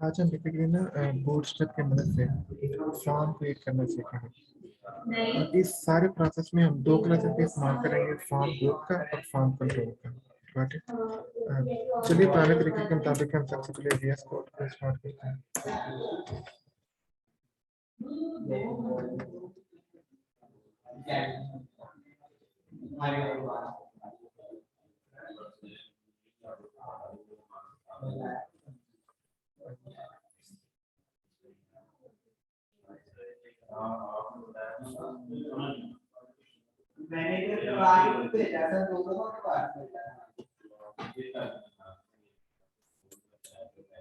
आज हम बेसिकली ना बूटस्ट्रैप की मदद से फॉर्म क्रिएट करना सीखेंगे। और इस सारे प्रोसेस में हम दो क्लासेस का इस्तेमाल करेंगे, फॉर्म ग्रुप का और फॉर्म कंट्रोल का। ठीक है, चलिए पुराने तरीके के मुताबिक हम सबसे पहले VS कोड को स्टार्ट करते हैं।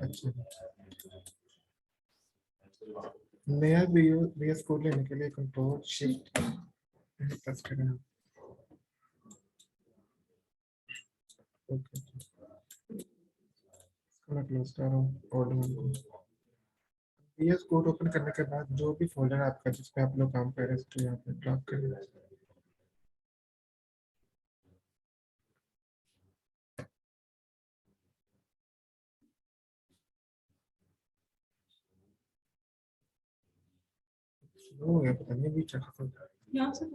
अच्छा, नया VS कोड लेने के लिए कंट्रोल शिफ्ट प्रेस करें। ओके, मैं क्लोज कर रहा हूँ ओल्ड वन को। VS कोड ओपन करने के बाद जो भी फोल्डर आपका जिस पे आप लोग काम कर रहे हैं उसको यहाँ पे ड्रॉप कर दें। हो गया, पता नहीं अभी चल रहा था। यहाँ से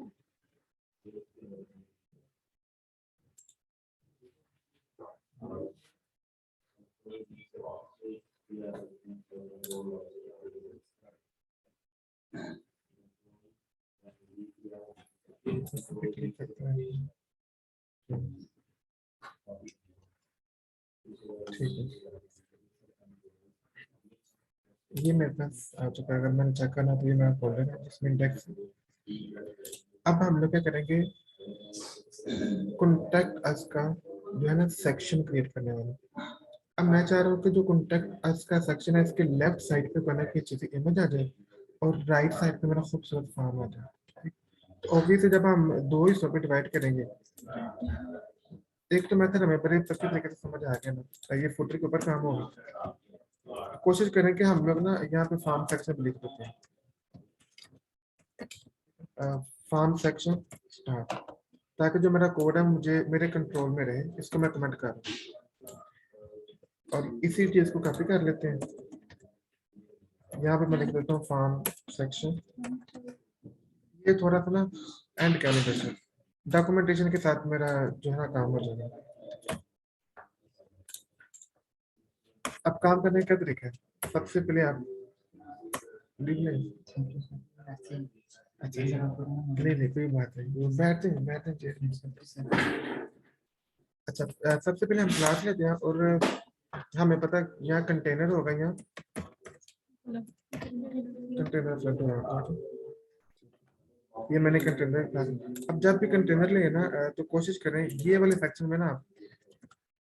क्लिक करते हैं। ठीक है, ये मेरे पास आ चुका है। अगर मैंने चेक करना तो ये मेरा फोल्डर है जिसमें इंडेक्स है। अब हम लोग क्या करेंगे, कॉन्टैक्ट अस का जो है ना सेक्शन क्रिएट करने वाला। अब मैं चाह रहा हूँ कि जो कॉन्टैक्ट अस का सेक्शन है इसके लेफ्ट साइड पे बना के अच्छी सी इमेज आ जाए और राइट साइड पे मेरा खूबसूरत फॉर्म आ जाए। तो ऑब्वियसली जब हम दो हिस्सों पे डिवाइड करेंगे, एक तो मेथड हमें बड़े अच्छे तरीके से समझ आ गया ना, ये फुटर के ऊपर काम होगा। कोशिश करें कि हम लोग ना यहाँ पे फॉर्म सेक्शन लिख देते हैं, फॉर्म सेक्शन स्टार्ट, ताकि जो मेरा कोड है मुझे मेरे कंट्रोल में रहे, इसको मैं कमेंट कर और इसी चीज को कॉपी कर लेते हैं। यहाँ पे मैं लिख देता हूँ फॉर्म सेक्शन। ये थोड़ा सा ना एंड कैलिब्रेशन डॉक्यूमेंटेशन के साथ मेरा जो है ना काम हो जाएगा। अब काम करने का तरीका है, सबसे पहले आप लिख लें। अच्छा, नहीं नहीं कोई बात नहीं, बैठते हैं बैठते हैं। अच्छा, सबसे पहले हम क्लास लेते हैं और हमें पता है यहाँ कंटेनर होगा, यहाँ कंटेनर फ्लड होगा। ये मैंने कंटेनर क्लास। अब जब भी कंटेनर ले ना तो कोशिश करें ये वाले सेक्शन में ना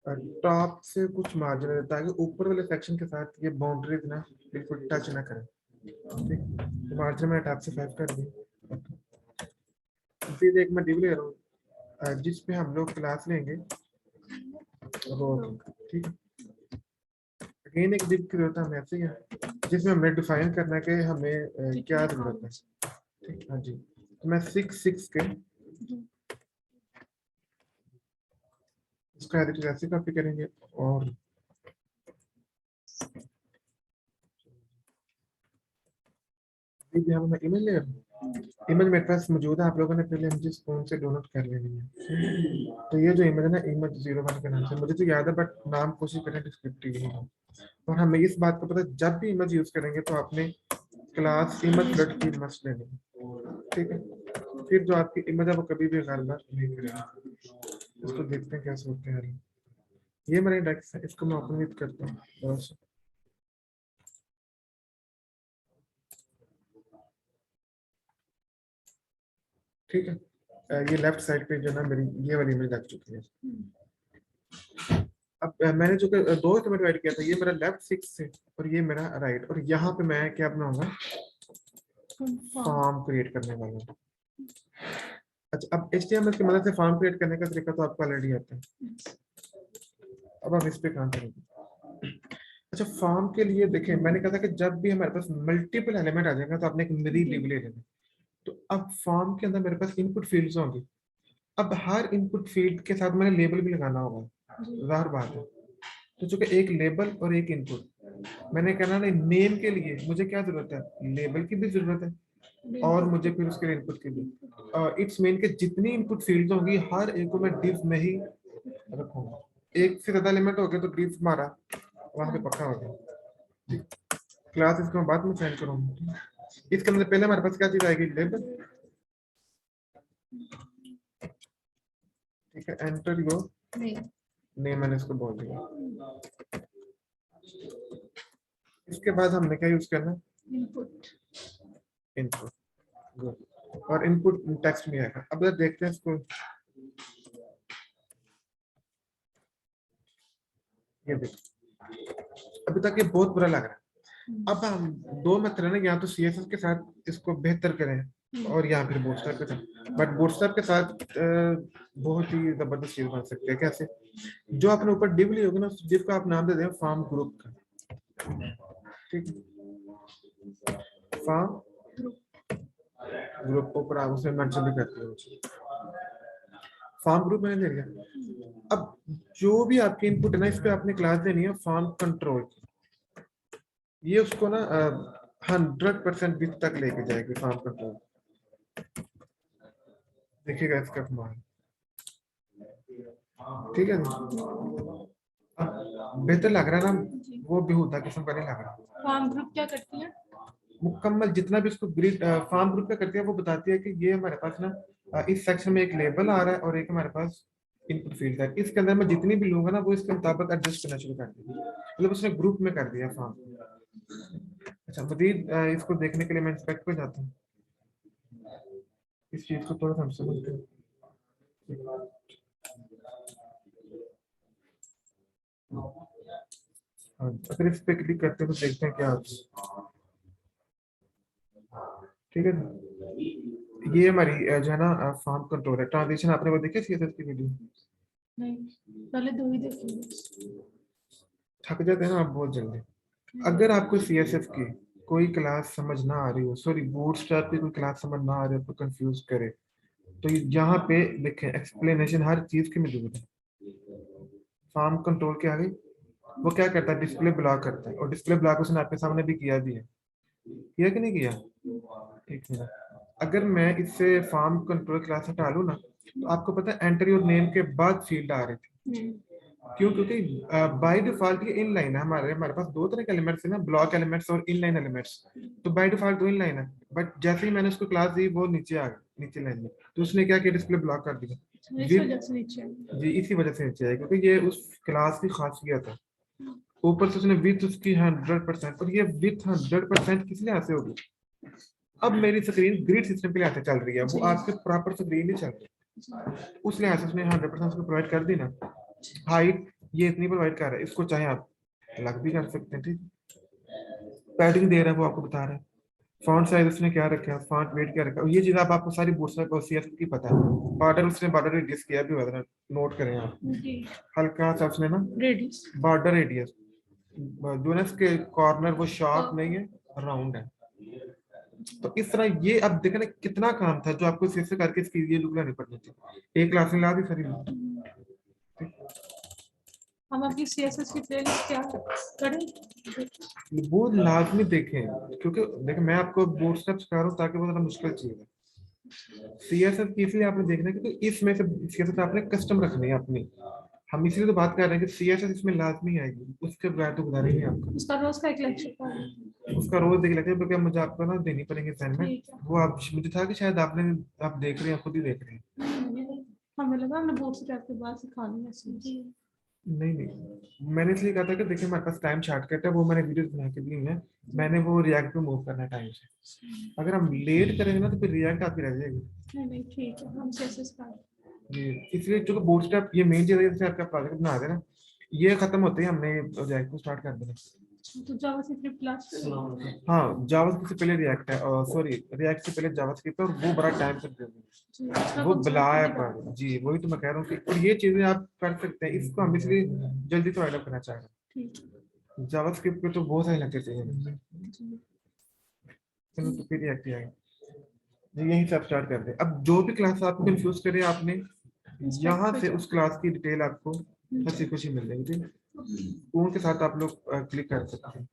टॉप से कुछ मार्जिन है, ताकि ऊपर वाले सेक्शन के साथ ये बाउंड्रीज ना बिल्कुल टच ना करें। ठीक, तो मार्जिन मैंने टॉप से 5 कर दी। फिर एक मैं डिव ले रहा हूँ जिस पे हम लोग क्लास लेंगे वो। ठीक है, अगेन एक डिव की जरूरत है हमें ऐसे ही है, जिसमें हमें डिफाइन करना है कि हमें क्या जरूरत है। ठीक, हाँ जी, तो मैं 6 के इसका एडिटर ऐसे कॉपी करेंगे और यहाँ मैं इमेज ले रहा हूँ। इमेज मेरे पास मौजूद है, आप लोगों ने पहले मुझे फोन से डाउनलोड कर लेनी है। तो ये जो इमेज है ना, इमेज 01 के नाम से मुझे तो याद है, बट नाम कोशिश करें डिस्क्रिप्टिव ही हो। और हमें इस बात को पता है जब भी इमेज यूज करेंगे तो आपने क्लास इमेज फ्लड की मस्ट लेनी है। ठीक है, फिर जो आपकी इमेज है वो कभी भी गलत नहीं करेगा। इसको देखते हैं कैसे होते हैं। ये मेरा इंडेक्स है, इसको मैं ओपन करता हूँ। ठीक है, ये लेफ्ट साइड पे जो ना मेरी ये वाली इमेज लग चुकी है। अब मैंने जो दो में डिवाइड किया था, ये मेरा लेफ्ट 6 है और ये मेरा राइट, और यहाँ पे मैं क्या बनाऊंगा, फॉर्म क्रिएट करने वाला हूँ। अच्छा, अब HTML की मदद से फॉर्म क्रिएट करने का तरीका तो आपको ऑलरेडी आता है। अब हम इस पे काम करेंगे। अच्छा, फॉर्म के लिए देखें, मैंने कहा था कि जब भी हमारे पास मल्टीपल एलिमेंट आ जाएगा तो आपने एक नई डिव ले लेना। तो अब फॉर्म के अंदर मेरे पास इनपुट फील्ड्स होंगे। अब हर इनपुट फील्ड के साथ मैंने लेबल भी लगाना होगा। जाहिर बात है। तो चूंकि एक लेबल और एक इनपुट, मैंने कहना नहीं, नेम के लिए मुझे क्या जरूरत है, लेबल की भी जरूरत है और मुझे फिर उसके लिए इनपुट की भी। इट्स मीन के जितनी इनपुट फील्ड होंगी हर एक को मैं div में ही रखूंगा। एक से ज्यादा एलिमेंट हो गए तो div हमारा वहां पे पक्का हो गया। क्लास इसको बाद में सेंड करूंगा। इसके अंदर पहले हमारे पास क्या चीज आएगी, लेबल। ठीक है, एंटर योर नेम, मैंने इसको बोल दिया। इसके बाद हमने क्या यूज करना, इनपुट। गुड। और इनपुट टेक्स्ट में आएगा। अब देखते हैं इसको, ये देखो अभी तक ये बहुत बुरा लग रहा है। अब हम दो मेथड है ना, या तो सीएसएस के साथ इसको बेहतर करें और या फिर बूटस्ट्रैप के साथ। बट बूटस्ट्रैप के साथ बहुत ही जबरदस्त चीज बन सकती है। कैसे, जो आपने ऊपर डिव ली होगी ना, उस डिव का आप नाम दे दें फार्म ग्रुप का। ठीक है, फार्म ग्रुप ऊपर आप उसे मेंशन भी करते हो। फार्म ग्रुप मैंने दे दिया। अब जो भी आपकी इनपुट है ना, इस पे आपने क्लास देनी है फार्म कंट्रोल। ये उसको ना 100% विथ तक लेके जाएगी फार्म कंट्रोल। देखिएगा इसका कमाल। ठीक है, बेहतर लग रहा है ना, वो बेहुदा किस्म का नहीं लग रहा। फार्म ग्रुप क्या करती है? मुकम्मल जितना भी उसको ग्रिड फार्म ग्रुप क्या करती है, वो बताती है कि ये हमारे पास ना इस सेक्शन में एक लेबल आ रहा है और एक हमारे पास इनपुट फील्ड है। इसके अंदर मैं जितनी भी लूंगा ना, वो इसके मुताबिक एडजस्ट करना शुरू कर देगी। मतलब उसने ग्रुप में कर दिया फार्म। अच्छा, मजीद इसको देखने के लिए मैं इंस्पेक्ट पे जाता हूँ। इस चीज को थोड़ा हम समझते हैं। हाँ, अगर इस पे क्लिक करते हैं तो देखते हैं क्या होता है। ठीक है, ये हमारी जो है ना फार्म कंट्रोल है। ट्रांजिशन आपने वो देखी सीएसएस की वीडियो? नहीं, पहले दो ही देखेंगे। थक जाते हैं ना आप बहुत जल्दी। अगर आपको सीएसएस की कोई क्लास समझ ना आ रही हो, सॉरी बूटस्ट्रैप की कोई क्लास समझ ना आ रही हो, तो कंफ्यूज करे, तो यहाँ पे देखें एक्सप्लेनेशन हर चीज की मौजूद है। फार्म कंट्रोल के आगे वो क्या करता है, डिस्प्ले ब्लॉक करता है। और डिस्प्ले ब्लॉक उसने आपके सामने भी किया भी है, किया कि नहीं किया? एक मिनट, अगर मैं इससे फार्म कंट्रोल क्लास हटा लूँ ना, तो आपको पता है एंटर योर नेम के बाद फील्ड आ रही थी। क्यों? क्योंकि बाय डिफॉल्ट ये इन लाइन है। हमारे हमारे पास दो तरह के एलिमेंट्स है ना, ब्लॉक एलिमेंट्स और इन लाइन एलिमेंट्स। तो बाय डिफॉल्ट दो इन लाइन है, बट जैसे ही मैंने उसको क्लास दी वो नीचे आ गई, नीचे लाइन में। तो उसने क्या किया, डिस्प्ले ब्लॉक कर दिया। जी, इसी वजह से नीचे आएगी, क्योंकि ये उस क्लास की खासियत है। ऊपर से उसने विथ उसकी 100%, और ये विथ 100% किस लिहाज से होगी। अब मेरी स्क्रीन ग्रिड सिस्टम के लिहाज से चल रही है, वो आपके प्रॉपर स्क्रीन नहीं चल रही। उस लिहाज से उसने 100% उसको प्रोवाइड कर दी ना। हाइट ये इतनी प्रोवाइड कर रहा है, इसको चाहे आप अलग भी कर सकते हैं। ठीक, पैडिंग दे रहा है वो आपको बता रहा है। फॉन्ट साइज उसने क्या रखा है, फॉन्ट वेट क्या रखा है, ये चीज आपको सारी बूटस्ट्रैप और सीएसएस की पता है। बॉर्डर उसने बॉर्डर रेडियस किया भी हुआ था, नोट करें आप। हल्का सा उसने ना बॉर्डर रेडियस जो है इसके कॉर्नर वो शार्प नहीं है, राउंड है। तो इस तरह ये अब देखें ना कितना काम था जो आपको सीएसएस करके इसकी ये लुक लानी पड़नी थी। एक क्लास में ला दी सारी लुक। हम अपनी सीएसएस की प्लेलिस्ट क्या करें? वो लाजमी देखें, क्योंकि देखें मैं आपको बूटस्ट्रैप सिखा रहा हूँ ताकि वो ज़रा मुश्किल चीज है। सीएसएस की इसलिए आपने देखना है क्योंकि इसमें से सीएसएस आपने कस्टम रखनी है अपनी। हम इसीलिए तो बात कर रहे हैं कि सीएसएस इसमें लाजमी आएगी, उसके बगैर तो गुजारा ही नहीं आपका। उसका रोज का एक लेक्चर उसका रोज देख लेते हैं, मुझे आपको ना देनी पड़ेगी असाइनमेंट। वो आप मुझे था कि शायद आपने आप देख रहे हैं, खुद ही देख रहे हैं। हमें लगा हमने बूटस्ट्रैप के बाद सिखानी है। नहीं नहीं, मैंने इसलिए कहा था कि देखिए हमारे पास टाइम शॉर्टकट है, वो मैंने वीडियोस बना के दी है। मैंने वो रिएक्ट पे मूव करना है टाइम से। अगर हम लेट करेंगे ना तो फिर रिएक्ट आपकी रह जाएगी। नहीं ठीक है, हम सीएसएस का जी, इसलिए जो बूटस्ट्रैप ये मेन चीज है, जैसे आपका प्रोजेक्ट बना देना, ये खत्म होते ही हमने रिएक्ट को स्टार्ट कर देना। तो जावास्क्रिप्ट क्लास, हाँ, जावास्क्रिप्ट से पहले रिएक्ट है, और सॉरी रिएक्ट से पहले जावास्क्रिप्ट है, और वो बड़ा टाइम कंज्यूमिंग, वो बुलाया पर जी, वही तो मैं कह रहा हूँ कि और ये चीजें आप कर सकते हैं। इसको हम इसलिए जल्दी तो एडॉप्ट करना चाह रहे हैं। जावास्क्रिप्ट पे तो बहुत सारे लगते चाहिए। चलो तो फिर रिएक्ट आएगा जी, यहीं से आप स्टार्ट कर दे। अब जो भी क्लास आपको कंफ्यूज करे, आपने यहाँ से उस क्लास की डिटेल आपको हंसी खुशी मिल जाएगी। ठीक है? स्पून के साथ आप लोग क्लिक कर सकते हैं।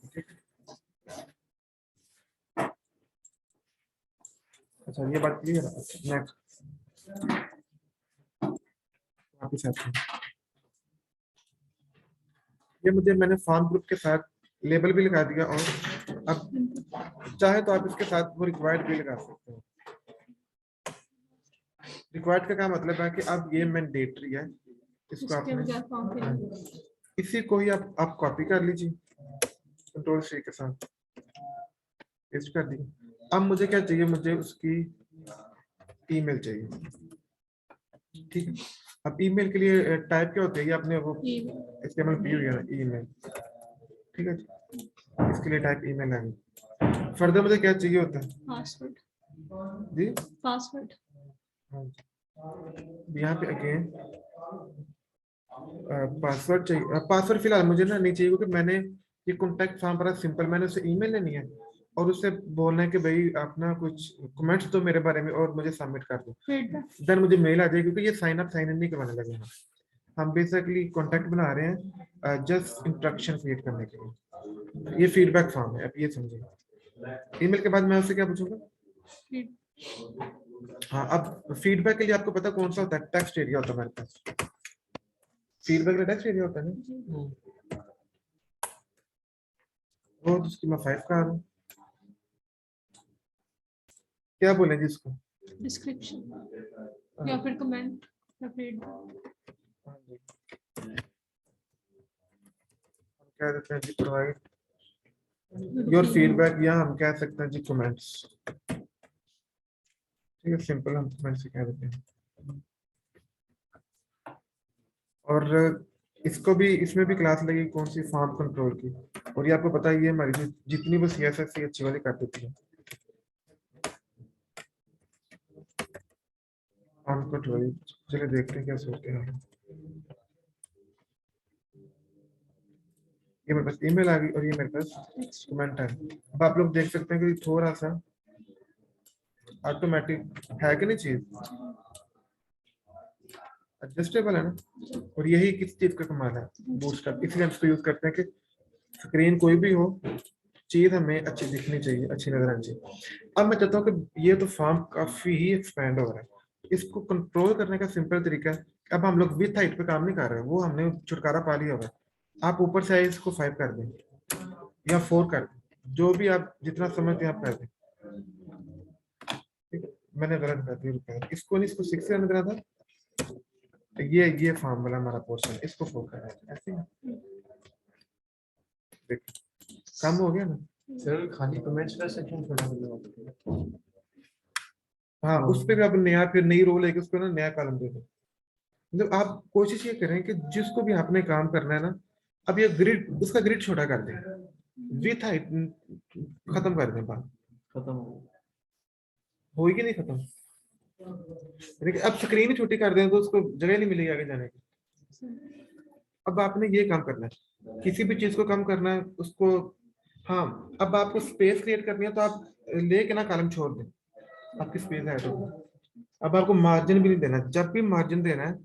ठीक है? अच्छा ये बात क्लियर है। नेक्स्ट वापस आते हैं। ये मुझे मैंने फॉर्म ग्रुप के साथ लेबल भी लगा दिया, और अब चाहे तो आप इसके साथ वो रिक्वायर्ड भी लगा सकते हो। रिक्वायर्ड का क्या मतलब है कि अब ये मैंडेटरी है, इसको इसके बगैर आपने फॉर्म फिल नहीं। इसी को ही आप कॉपी कर लीजिए कंट्रोल सी के साथ, पेस्ट कर दी। अब मुझे क्या चाहिए, मुझे उसकी ईमेल चाहिए। ठीक है? अब ईमेल के लिए टाइप क्या होता है, ये आपने वो ईमेल HTML पी हुई है ना, ईमेल। ठीक है जी? इसके लिए टाइप ईमेल है। फर्दर मुझे क्या चाहिए होता है पासवर्ड जी? पासवर्ड हाँ जी। यहाँ पे अगेन पासवर्ड चाहिए। पासवर्ड फिलहाल मुझे ना नहीं चाहिए, क्योंकि मैंने ये कॉन्टैक्ट फॉर्म भरा सिंपल, मैंने उसे ईमेल लेनी है और उससे बोलना है कि भाई आप ना कुछ कमेंट्स दो मेरे बारे में और मुझे सबमिट कर दो, फीडबैक। देन मुझे मेल आ जाएगी। क्योंकि ये साइन अप साइन इन नहीं करवाने लगे हैं, हम बेसिकली कॉन्टैक्ट बना रहे हैं जस्ट इंस्ट्रक्शन क्रिएट करने के लिए। ये फीडबैक फॉर्म है, आप ये समझिए। ईमेल के बाद मैं उससे क्या पूछूंगा? हाँ, अब फीडबैक के लिए आपको पता कौन सा होता है? टेक्स्ट एरिया होता है हमारे पास। फीडबैक का टेक्स्ट एरिया होता है ना, वो जिसकी मैं 5 का हूँ। क्या बोले जी इसको? डिस्क्रिप्शन या फिर कमेंट या फीडबैक। हाँ जी। हम कह देते हैं जी प्रोवाइड योर फीडबैक, या हम कह सकते हैं जी कमेंट्स। ठीक है, सिंपल हम कमेंट्स से कह देते हैं। और इसको भी, इसमें भी क्लास लगी कौन सी? फॉर्म कंट्रोल की। और ये आपको पता ही है हमारी जितनी भी CSS अच्छी वाली कर देती है। फॉर्म कंट्रोल, चलिए देखते हैं क्या सोचते हैं। ये मेरे पास ईमेल आ गई और ये मेरे पास कमेंट है। अब आप लोग देख सकते हैं कि थोड़ा सा ऑटोमेटिक है कि नहीं चीज, एडजस्टेबल है ना। और यही किस चीज का कमाल है? बूटस्ट्रैप। इसलिए हम इसको यूज करते हैं कि स्क्रीन कोई भी हो, चीज हमें अच्छी दिखनी चाहिए, अच्छी नजर आनी चाहिए। अब मैं चाहता हूँ कि ये तो फॉर्म काफी ही एक्सपेंड हो रहा है, इसको कंट्रोल करने का सिंपल तरीका है। अब हम लोग विथ हाइट पे काम नहीं कर रहे हैं, वो हमने छुटकारा पा लिया हुआ है। आप ऊपर से इसको 5 कर दें या 4 कर दें, जो भी आप जितना समझते हैं आप कर दें। ठीक है? मैंने गलत कर दिया, इसको नहीं, इसको 6 करने देना था। तो ये फॉर्म वाला हमारा पोर्शन, इसको 4 कर रहा है, ऐसे ही। देखिए काम हो गया ना। सर खाली कमेंट्स का सेक्शन छोटा कर दो। हाँ, उस पे भी आप नया, फिर नई रो लेके उसको ना नया कॉलम दे दो। मतलब आप कोशिश ये करें कि जिसको भी आपने काम करना है ना, अब ये ग्रिड, उसका ग्रिड छोटा कर दें, विथ हाइट खत्म कर दें, बात खत्म हो होगी नहीं खत्म। लेकिन अब स्क्रीन ही छोटी कर दें तो उसको जगह नहीं मिलेगी आगे जाने की। अब आपने ये काम करना है, किसी भी चीज को कम करना है उसको। हाँ, अब आपको स्पेस क्रिएट करनी है तो आप लेके ना कॉलम छोड़ दें, आपकी स्पेस है तो। अब आपको मार्जिन भी नहीं देना। जब भी मार्जिन देना है,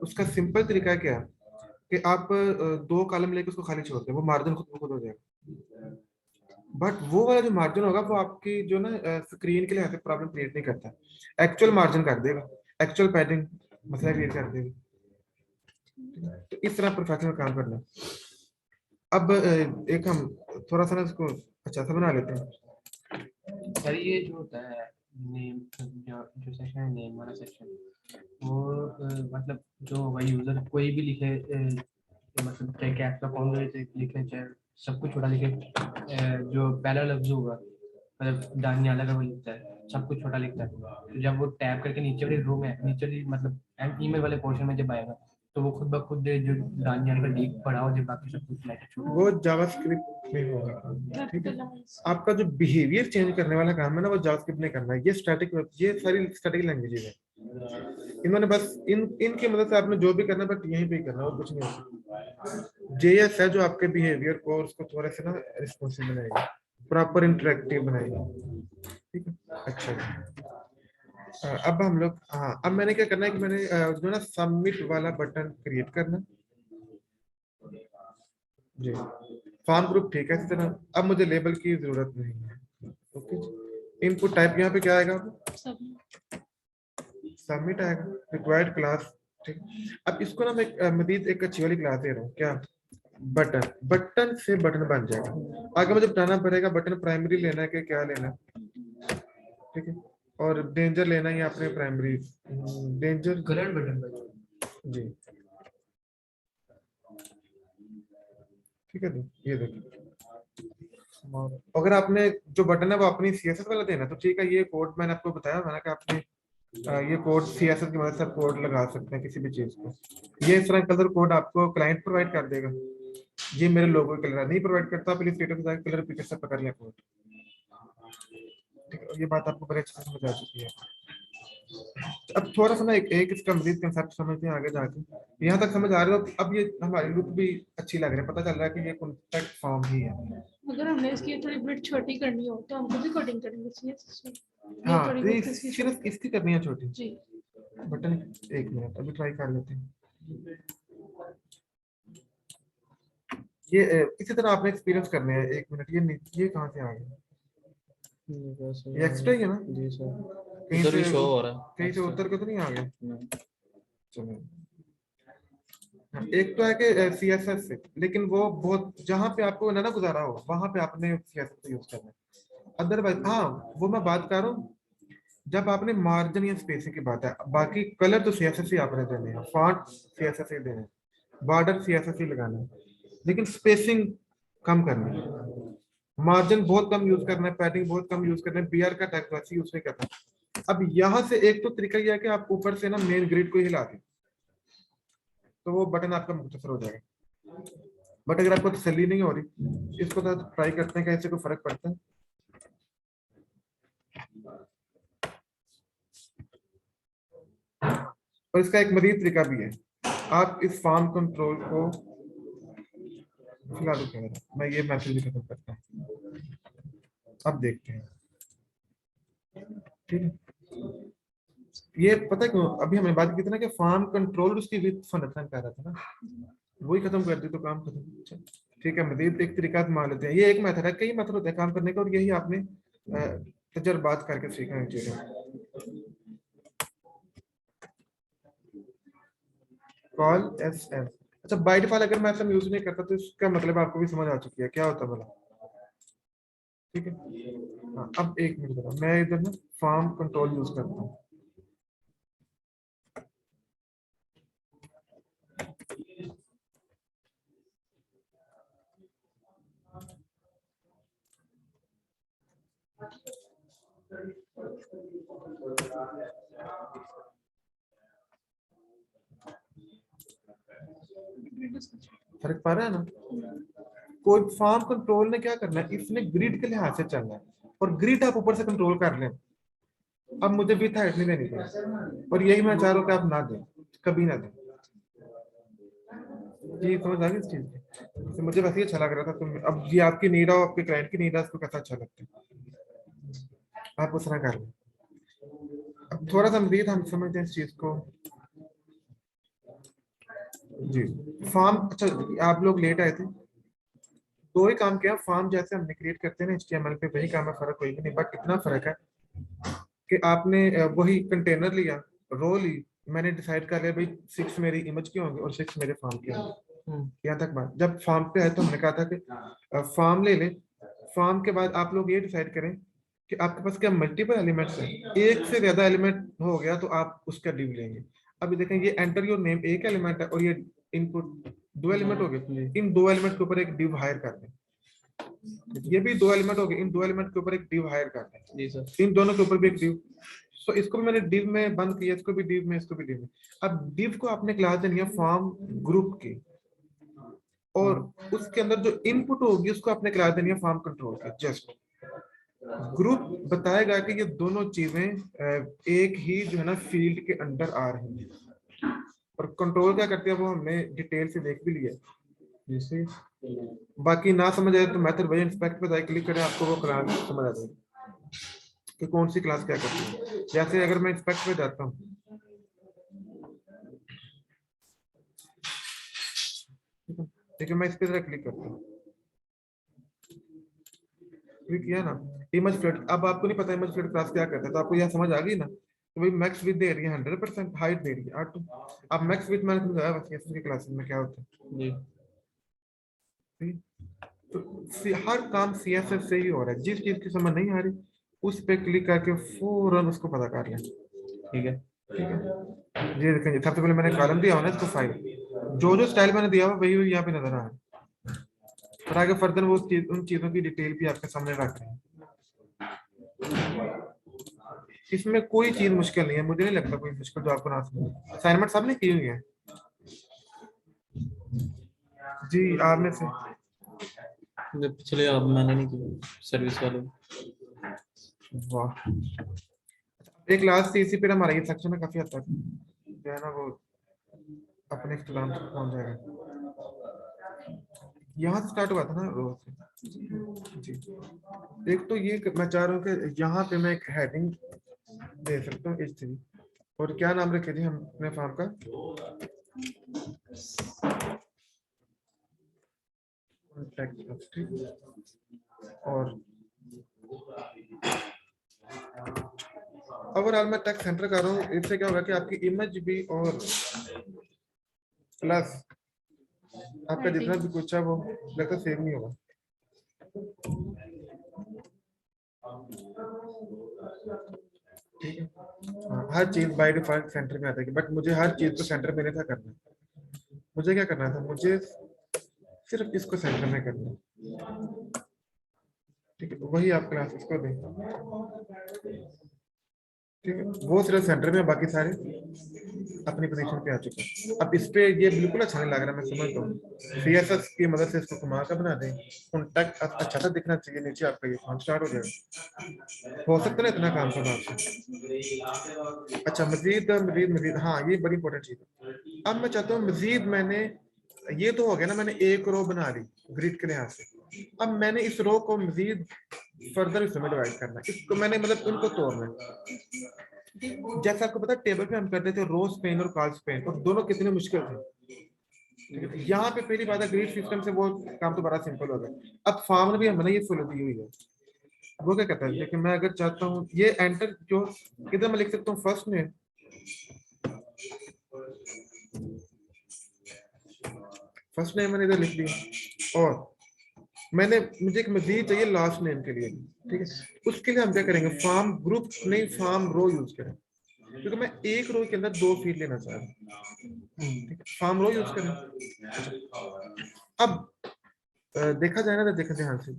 उसका सिंपल तरीका क्या है कि आप 2 कॉलम लेके उसको खाली छोड़ दें, वो मार्जिन खुद ब खुद हो जाएगा। बट वो वाला जो मार्जिन होगा वो आपकी जो ना स्क्रीन के लिए प्रॉब्लम क्रिएट नहीं करता, एक्चुअल मार्जिन कर देगा, एक्चुअल पैडिंग मसला क्रिएट कर देगा। तो इस तरह प्रोफेशनल काम करना। अब एक हम थोड़ा सा ना इसको अच्छा सा बना लेते हैं। सर ये जो होता है नेम, जो सेक्शन है नेम वाला सेक्शन, वो मतलब जो वही यूजर कोई भी लिखे, मतलब चाहे कैप्स का फॉर्म लिखे, चाहे सब कुछ छोटा लिखे, जो पहला लफ्ज होगा मतलब दानिया अलग वो लिखता है, सब कुछ छोटा लिखता है। तो जब वो टैप करके नीचे वाली रो में, नीचे वाली मतलब ईमेल वाले पोर्शन में जब आएगा, तो वो खुद ब खुद जो दानिया का लीक पड़ा हो, जब बाकी सब कुछ लेटर छोटा। वो जावास्क्रिप्ट में होगा। ठीक है, आपका जो बिहेवियर चेंज करने वाला काम है ना, वो जावास्क्रिप्ट नहीं करना है। ये स्टैटिक, ये सारी स्टैटिक लैंग्वेजेस है। इन्होंने बस इनकी मदद से आपने जो भी करना है बट यहीं पे ही करना है, और कुछ नहीं होगा। JS है जो आपके बिहेवियर को और उसको थोड़ा सा ना रिस्पॉन्सिव बनाएगा, प्रॉपर इंटरेक्टिव बनाएगा। ठीक है, अच्छा। अब हम लोग, हाँ अब मैंने क्या करना है कि मैंने जो ना सबमिट वाला बटन क्रिएट करना जी। फॉर्म ग्रुप ठीक है इस तरह। अब मुझे लेबल की जरूरत नहीं है। ओके, इनपुट टाइप यहाँ पे क्या आएगा, सब सबमिट आएगा, रिक्वायर्ड क्लास। ठीक, अब इसको ना मैं मजीद एक अच्छी वाली क्लास दे रहा हूँ, क्या, बटन। बटन से बटन बन जाएगा। आगे मुझे बताना पड़ेगा बटन प्राइमरी लेना है कि क्या लेना है। ठीक है, और डेंजर लेना है या अपने प्राइमरी डेंजर करंट बटन जी। ठीक है, तो ये देखिए, और अगर आपने जो बटन है वो अपनी सीएसएस वाला देना है, तो ठीक है, ये कोड मैंने आपको बताया, मैंने कहा आपने ये कोड सीएसएस की मदद से कोड लगा सकते हैं किसी भी चीज को। ये इस तरह कलर कोड आपको क्लाइंट प्रोवाइड कर देगा। ये मेरे लोगो कलर नहीं प्रोवाइड करता, आप इलस्ट्रेटर से कलर पिक्चर से पकड़ लिया कोड। ठीक है, ये बात आपको बड़े अच्छे से समझ आ चुकी है। अब थोड़ा सा ना एक इसका मजीद कंसेप्ट समझते हैं आगे जाके। यहाँ तक समझ आ रहे हो? अब ये हमारी लुक भी अच्छी लग रही है, पता चल रहा है कि ये कॉन्टैक्ट फॉर्म ही है। अगर हमने इसकी थोड़ी बिट छोटी करनी हो तो हमको भी कोडिंग करनी चाहिए ये हाँ, थोड़ी ये बिट इसकी सिर्फ इसकी करनी है छोटी जी। बटन। एक मिनट अभी ट्राई कर लेते हैं। ये इसी तरह आपने एक्सपीरियंस करने हैं। एक मिनट, ये कहाँ से आ गया? ये एक्स्ट्रा ही है ना जी सर, कहीं इधर से? भी शो हो रहा है। कहीं से उतर के तो नहीं आ गया? नहीं। चलो, हाँ, एक तो है कि सीएसएस से, लेकिन वो बहुत जहाँ पे आपको ना गुजारा हो वहां पे आपने सीएसएस यूज करना है। अदरवाइज हाँ, वो मैं बात कर रहा हूँ जब आपने मार्जिन या स्पेसिंग की बात है। बाकी कलर तो सीएसएस ही आपने देने हैं, फॉन्ट सीएसएस ही देने हैं, बॉर्डर सीएसएस ही लगाना है, लेकिन स्पेसिंग कम करनी है, मार्जिन बहुत कम यूज करना है, पैडिंग बहुत कम यूज करना है, बीआर का टैग वैसे यूज नहीं करना। अब यहाँ से एक तो तरीका यह है कि आप ऊपर से ना मेन ग्रिड को हिला दें, तो वो बटन आपका मुख्तसर हो जाएगा। बट अगर आपको तसल्ली नहीं हो रही, इसको तो ट्राई करते हैं, कैसे कोई फर्क पड़ता है। और इसका एक मजीद तरीका भी है, आप इस फॉर्म कंट्रोल को फिलहाल कह रहा, मैं ये मैसेज भी खत्म करता हूँ। अब देखते हैं, ठीक है। ये पता है क्यों अभी हमने बात की थी ना कि फॉर्म कंट्रोल उसकी विथ संरचना कर रहा था ना, वही खत्म कर दी तो काम खत्म। अच्छा, ठीक है, मजीद एक तरीका मान लेते हैं। ये एक मेथड है, कई मेथड होते हैं काम करने का, और यही आपने तजर्बात करके सीखना चाहिए। कॉल एस एम, अच्छा बाय डिफॉल्ट अगर मैं ऐसा यूज नहीं करता तो इसका मतलब आपको भी समझ आ चुकी है क्या होता है बोला। ठीक है, हाँ, अब एक मिनट बताओ, मैं इधर ना फॉर्म कंट्रोल यूज करता हूँ। फर्क पा रहा है ना? कोई फॉर्म कंट्रोल ने क्या करना है, इसने ग्रिड के लिहाज से चलना है, और ग्रिड आप ऊपर से कंट्रोल कर लें। अब मुझे विथ हाइट नहीं देनी पड़ेगी, और यही मैं चाह रहा हूँ कि आप ना दें, कभी ना दें। जी समझ आ गई इस चीज की? तो मुझे वैसे ही अच्छा लग रहा था। तुम अब ये आपकी नीड है, आपके क्लाइंट की नीड है, उसको कैसा अच्छा लगता है आप उस तरह कर लें। अब थोड़ा सा मजीद हम समझते हैं इस चीज को जी। फॉर्म, अच्छा आप लोग लेट आए थे, दो ही काम किया। फॉर्म जैसे हमने क्रिएट करते हैं ना HTML पे, वही काम है, फर्क कोई भी नहीं। बट इतना फर्क है कि आपने वही कंटेनर लिया, रो ली, मैंने डिसाइड कर लिया भाई 6 मेरी इमेज के होंगे और 6 मेरे फॉर्म के होंगे। यहाँ तक बात। जब फॉर्म पे आए तो हमने कहा था कि फॉर्म ले लें। फॉर्म के बाद आप लोग ये डिसाइड करें कि आपके पास क्या मल्टीपल एलिमेंट्स हैं, एक से ज्यादा एलिमेंट हो गया तो आप उसका डिव लेंगे। अभी देखें, ये एंटर योर नेम एक एलिमेंट है, और ये इनपुट 2 एलिमेंट हो गए। इन 2 एलिमेंट के ऊपर एक डिव हायर कर दें। ये भी 2 एलिमेंट हो गए, इन 2 एलिमेंट के ऊपर एक डिव हायर कर दें। जी सर। इन दोनों के ऊपर भी एक डिव। तो इसको भी मैंने डिव में बंद किया, इसको भी डिव में, इसको भी डिव में। अब डिव को आपने क्लास देनी है फॉर्म ग्रुप की, और उसके अंदर जो इनपुट होगी उसको आपने क्लास देनी है फॉर्म कंट्रोल की। जस्ट ग्रुप बताएगा कि ये दोनों चीजें एक ही जो है ना फील्ड के अंदर आ रही हैं, और कंट्रोल क्या करती है वो हमने डिटेल से देख भी लिया। जैसे बाकी ना समझ आए तो मेथड वही इंस्पेक्ट पे जाए, क्लिक करें, आपको वो क्लास समझ आ जाएगी। कि कौन सी क्लास क्या करती है। जैसे अगर मैं इंस्पेक्ट पे जाता हूँ, देखिए मैं इस पे क्लिक करता हूँ, क्लिक किया ना, इमेज फ्लड। अब आपको नहीं पता इमेज फ्लड क्लास क्या करता है, तो आपको यह समझ आ गई ना, तो भाई मैक्स विथ दे रही है 100%, हाइट दे रही है 8। अब मैक्स विथ मैंने समझाया बस की क्लासेस में क्या होता है जी। ठीक? तो हर काम सीएसएस से ही हो रहा है। जिस चीज की समझ नहीं आ रही उस पे क्लिक करके फौरन उसको पता कर लें। ठीक है। ठीक है, ये देखेंगे सबसे पहले मैंने कॉलम दिया होना इसको फाइल, जो जो स्टाइल मैंने दिया हुआ वही वही यहाँ पे नजर आ रहा है। और आगे फर्दर वो उन चीजों की डिटेल भी आपके सामने रख रहे हैं। इसमें कोई चीज मुश्किल नहीं है, मुझे नहीं लगता कोई मुश्किल जो आपको ना समझ। असाइनमेंट सबने की हुई है जी आप में से? पिछले अब मैंने नहीं की सर्विस वाले। वाह, एक लास्ट थी इसी पे हमारा ये सेक्शन है, काफी हद तक जो है ना वो अपने इख्तिताम तक पहुंच जाएगा। यहाँ से स्टार्ट हुआ था ना रो से जी। एक तो ये मैं चाह रहा हूँ कि यहाँ पे मैं एक हेडिंग दे सकता हूँ H3, और क्या नाम रखे थे हम अपने फॉर्म का, और ओवरऑल मैं टेक्स्ट सेंटर कर रहा हूँ। इससे क्या होगा कि आपकी इमेज भी और प्लस आपका जितना भी कुछ है वो लगता सेव नहीं होगा। ठीक है, हर चीज बाय डिफॉल्ट सेंटर में आ जाएगी, बट मुझे हर चीज को सेंटर में नहीं था करना। मुझे क्या करना था, मुझे सिर्फ इसको सेंटर में करना है। ठीक है, वही आप क्लासेस को दें। ठीक है, वो सिर्फ सेंटर में, बाकी सारे अपनी पोजीशन पे आ चुके हैं। अब इस पे ये बिल्कुल अच्छा नहीं लग रहा, मैं समझता हूँ। सीएसएस की मदद से इसको घुमा कर बना दें, कॉन्टैक्ट अच्छा सा दिखना चाहिए, नीचे आपका ये फॉन्ट स्टार्ट हो जाएगा। हो सकता है ना इतना काम करना आपसे। अच्छा, मजीद मजीद मजीद, हाँ ये बड़ी इंपॉर्टेंट चीज है। अब मैं चाहता हूँ मजीद, मैंने ये तो हो गया ना, मैंने एक रो बना ली ग्रिड के लिहाज से। अब मैंने इस रो को मजीद फर्दर इसमें डिवाइड करना है, इसको मैंने मतलब इनको तोड़ना है। जैसा आपको पता टेबल पे हम करते थे रो स्पेन और कॉल स्पेन, और दोनों कितने मुश्किल थे। यहाँ पे पहली बात है ग्रिड सिस्टम से वो काम तो बड़ा सिंपल हो गया। अब फॉर्मूला भी हमने ये फॉलो दी हुई है, वो क्या कहता है, लेकिन मैं अगर चाहता हूँ ये एंटर जो इधर मैं लिख सकता हूँ फर्स्ट नेम, फर्स्ट नेम मैंने इधर लिख दिया, और मैंने मुझे एक मजीद चाहिए लास्ट नेम के लिए। ठीक है, उसके लिए हम क्या करेंगे, फार्म ग्रुप नहीं फार्म रो यूज करें, क्योंकि मैं एक रो के अंदर दो फील्ड लेना चाह रहा हूँ। फार्म रो यूज करें। अब देखा जाए ना, तो देखा ध्यान से,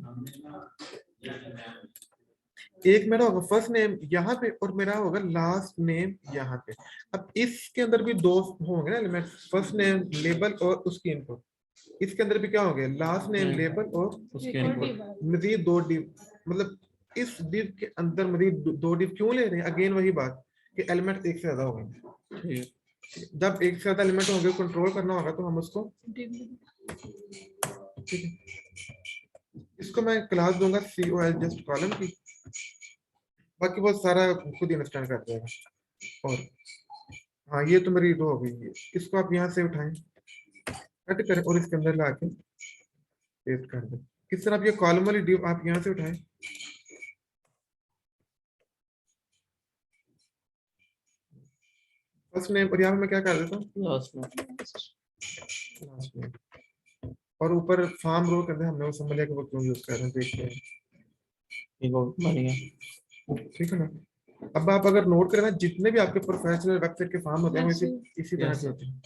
एक मेरा होगा फर्स्ट नेम यहाँ पे और मेरा होगा लास्ट नेम यहाँ पे। अब इसके अंदर भी दो होंगे ना एलिमेंट, फर्स्ट नेम लेबल और उसकी इनपुट। इसके अंदर भी क्या हो गया, लास्ट नेम लेबल और उसके इनपुट। मजीद दो डिव, मतलब इस डिव के अंदर मजीद दो डिव क्यों ले रहे हैं, अगेन वही बात कि एलिमेंट एक से ज्यादा हो गए। जब एक से ज्यादा एलिमेंट होंगे कंट्रोल करना होगा तो हम उसको, ठीक है, इसको मैं क्लास दूंगा COL जस्ट कॉलम की, बाकी वो सारा खुद ही अंडरस्टैंड कर जाएगा। और हाँ ये तो मेरी रो हो गई, इसको आप यहाँ से उठाएं, कट करें और इसके अंदर ला के पेस्ट कर दें। किस तरह आप ये कॉलम वाली डिव आप यहाँ से उठाएं, फर्स्ट नेम, और यहाँ पे मैं क्या कर देता हूँ लास्ट नेम, और ऊपर फार्म रो के अंदर हमने वो समझ लिया कि वो क्यों यूज कर रहे हैं, देखते हैं। ठीक है ना। अब आप अगर नोट करें ना, जितने भी आपके प्रोफेशनल वेबसाइट के फॉर्म होते हैं वो इसी तरह से होते हैं।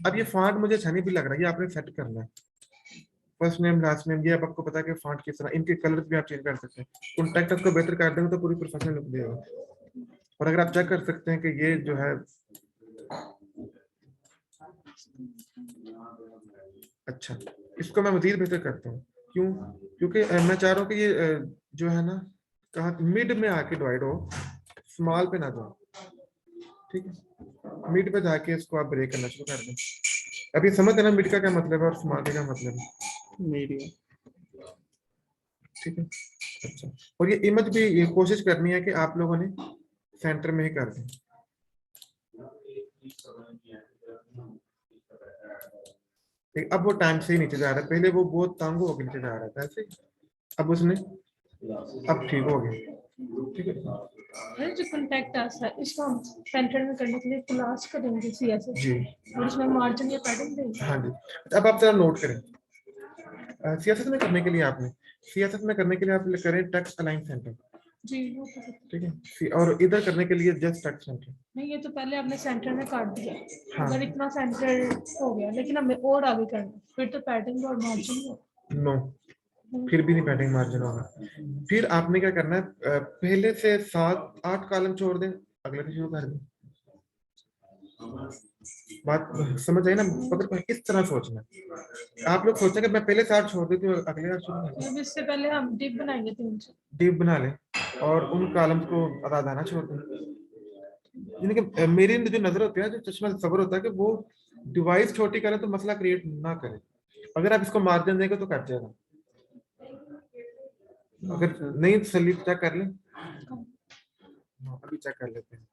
अब ये फॉन्ट मुझे अच्छा नहीं भी लग रहा है, ये आपने सेट करना है, फर्स्ट नेम लास्ट नेम, ये अब आपको पता है कि फॉन्ट किस तरह, इनके कलर्स भी आप चेंज कर सकते हैं। कॉन्टैक्ट आपको बेहतर कर देंगे तो पूरी प्रोफेशनल लुक देगा। और अगर आप चेक कर सकते हैं कि ये जो है, अच्छा इसको मैं मजीद बेहतर करता हूँ, क्यों, क्योंकि मैं चाह रहा हूँ कि ये जो है ना कहाँ मिड में आके डिवाइड हो, स्मॉल पे ना जाओ। ठीक है, मिड पे जाके इसको आप ब्रेक करना शुरू कर दें। अब ये समझ ना मिड का क्या मतलब है और स्मॉल का क्या मतलब है। मीडियम। ठीक है। अच्छा, और ये इमेज भी ये कोशिश करनी है कि आप लोगों ने सेंटर में ही कर दें। ठीक, अब वो टाइम से ही नीचे जा रहा है, पहले वो बहुत तंग होकर नीचे जा रहा था ऐसे, अब उसने अब ठीक हो गया। ठीक है, अरे जो कॉन्टैक्ट आता है इसको हम सेंटर में करने के लिए क्लास करेंगे सीएसएस जी और इसमें मार्जिन या पैटर्न देंगे। हाँ जी। अब आप जरा नोट करें, सीएसएस में करने के लिए आपने सीएसएस में करने के लिए आप करें टेक्स्ट अलाइन सेंटर। जी वो तो है। ठीक है, और इधर करने के लिए जस्ट टेक्स्ट सेंटर। नहीं ये तो पहले आपने सेंटर में काट दिया, हाँ। अगर इतना सेंटर हो गया लेकिन हमें और आगे करना फिर तो पैटर्न और मार्जिन हो। नो, फिर भी नहीं पैडिंग मार्जिन होगा। फिर आपने क्या करना है, पहले से 7-8 कॉलम छोड़ दें, अगले से शुरू कर दें। बात समझ आई ना? मगर इस तरह सोचना, आप लोग सोचेंगे मैं पहले 7 छोड़ देती हूँ अगले 8 शुरू कर दें। मतलब इससे पहले हम डिप बनाएंगे 3 से। डीप बना लें और उन कॉलम्स को आधा आधा छोड़ दें। यानी कि मेरी जो नजर होती है, जो चश्मा सबर होता है कि वो डिवाइस छोटी करें तो मसला क्रिएट ना करें। अगर आप इसको मार्जिन देंगे तो कट जाएगा। अगर नहीं तसल्ली चेक कर लें, अभी चेक कर लेते हैं।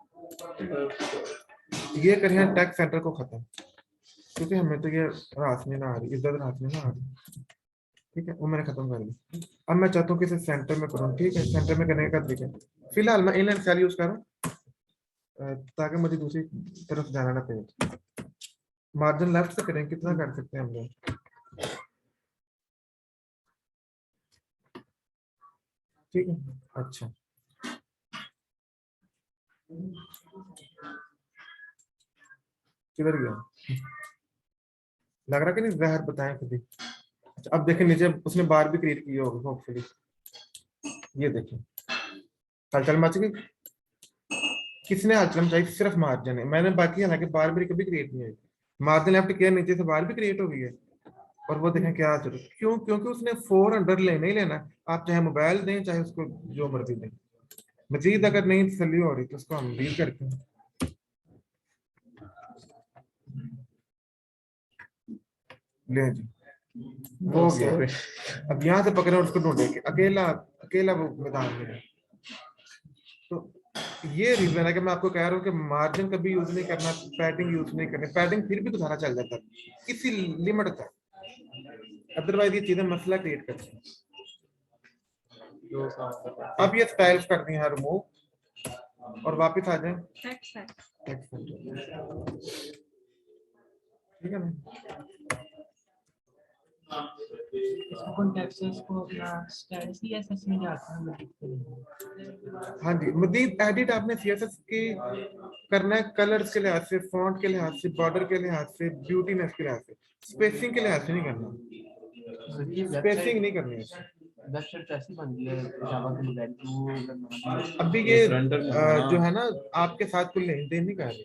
ये करें टैग सेंटर को खत्म, क्योंकि हमें तो ये रासनी ना आ रही, इधर रासनी ना आ रही। ठीक है, वो मैंने खत्म कर दी। अब मैं चाहता हूँ कि इसे सेंटर में करूँ। ठीक है, सेंटर में करने का तरीका, फिलहाल मैं इनलाइन सेल यूज करूँ ताकि मुझे दूसरी तरफ जाना ना पड़े। मार्जिन लेफ्ट से करें, कितना कर सकते हैं हम लोग? ठीक है, अच्छा किधर गया? लग रहा कि नहीं, जहर बताएं खुद ही। अच्छा, अब देखें नीचे उसने बार भी क्रिएट की होगी होपफुली। ये देखें हलचल मच गई। किसने हलचल मचाई? सिर्फ मार्जिन है, मैंने बाकी हालांकि बार भी कभी क्रिएट नहीं हुई। मार्जिन लेफ्ट किया, नीचे से बार भी क्रिएट हो गई है। और वो देखें क्या जरूरत, क्यों? क्योंकि उसने 400 लेना ही लेना। आप चाहे मोबाइल दें चाहे उसको जो मर्जी दें। मजीद अगर नहीं तसल्ली हो रही तो उसको हम डील करते हैं। ले जी, वो हो गया। अब यहाँ से पकड़े और उसको ढूंढेंगे, अकेला अकेला वो मैदान में है। तो ये रीजन है कि मैं आपको कह रहा हूँ कि मार्जिन कभी यूज नहीं करना, पैडिंग यूज नहीं करनी। पैडिंग फिर भी गुजारा चल जाता है किसी लिमिट तक, अदरवाइज ये चीजें मसला क्रिएट करती हैं। अब ये स्टाइल्स कर दी हैं रिमूव और वापस आ जाएं टेक्स्ट है। Text centre. ठीक है ना? इसको कॉन्टेक्स्ट को अपना स्टाइल सीएसएस में जाकर हम लिखते हैं। हाँ जी, मजीद एडिट आपने सीएसएस की करना है कलर्स के लिहाज से, फॉन्ट के लिहाज से, बॉर्डर के लिहाज से, ब्यूटीनेस के लिहाज से, स्पेसिंग के लिहाज से नहीं करना। स्पेसिंग नहीं करनी है। वेबसाइट कैसी बन गई है जावा के बगैर तो अभी ये जो है ना आपके साथ कोई लेन देन नहीं कर रही,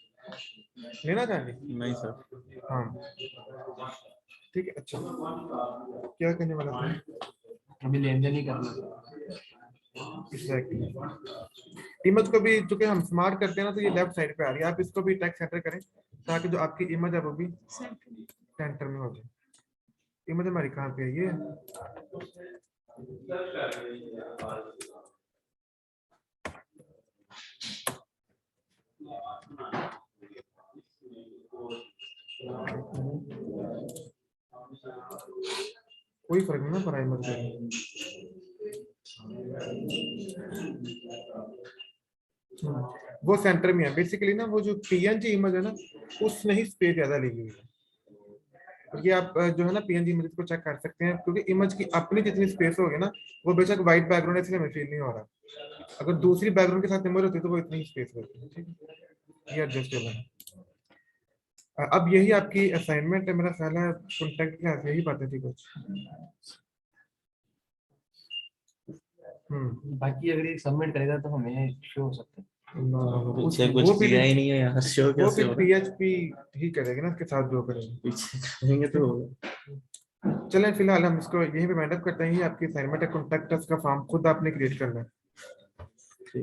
लेना चाहेंगे? नहीं सर। हाँ ठीक है। अच्छा क्या कहने वाला था? अभी लेन देन नहीं करना। इमेज को भी चूंकि हम स्मार्ट करते हैं ना, तो ये लेफ्ट साइड पे आ रही है। आप इसको भी टेक्स्ट सेंटर करें ताकि जो आपकी इमेज है वो भी सेंटर में हो जाए। इमेज हमारी कहाँ पे है? ये कोई फर्क नहीं ना पड़ा इमेज में। वो सेंटर में है बेसिकली ना, वो जो पीएनजी इमेज है ना उसमें ही स्पेस ज्यादा ली हुई है। ये आप जो है ना पीएनजी इमेज को चेक कर सकते हैं, क्योंकि इमेज की अपनी जितनी स्पेस होगी ना, वो बेशक व्हाइट बैकग्राउंड है इसलिए हमें फील नहीं हो रहा। अगर दूसरी बैकग्राउंड के साथ इमेज होती तो वो इतनी स्पेस होती है। ठीक है, ये एडजस्टेबल है। अब यही आपकी असाइनमेंट है, मेरा ख्याल है कॉन्टेक्ट क्लास यही बातें थी कुछ। बाकी अगर ये सबमिट करेगा तो हमें शो हो सकता है। पीछे कुछ किया ही नहीं है यार, शो वो कैसे फिर होगा? पीएचपी ही करेगा ना, इसके साथ जो करेंगे। पीछे करेंगे तो होगा। चलें फिलहाल हम इसको यहीं पे वाइंड अप करते हैं। ये आपकी असाइनमेंट है, कॉन्टैक्ट अस का फॉर्म खुद आपने क्रिएट करना है।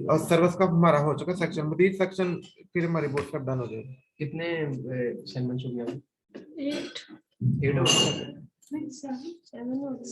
और सर्विस का हमारा हो चुका सेक्शन, मजीद सेक्शन फिर हमारी बोर्ड का डन हो जाएगा। कितने असाइनमेंट्स हो गया? 8 8 हो गया। नहीं 7 हो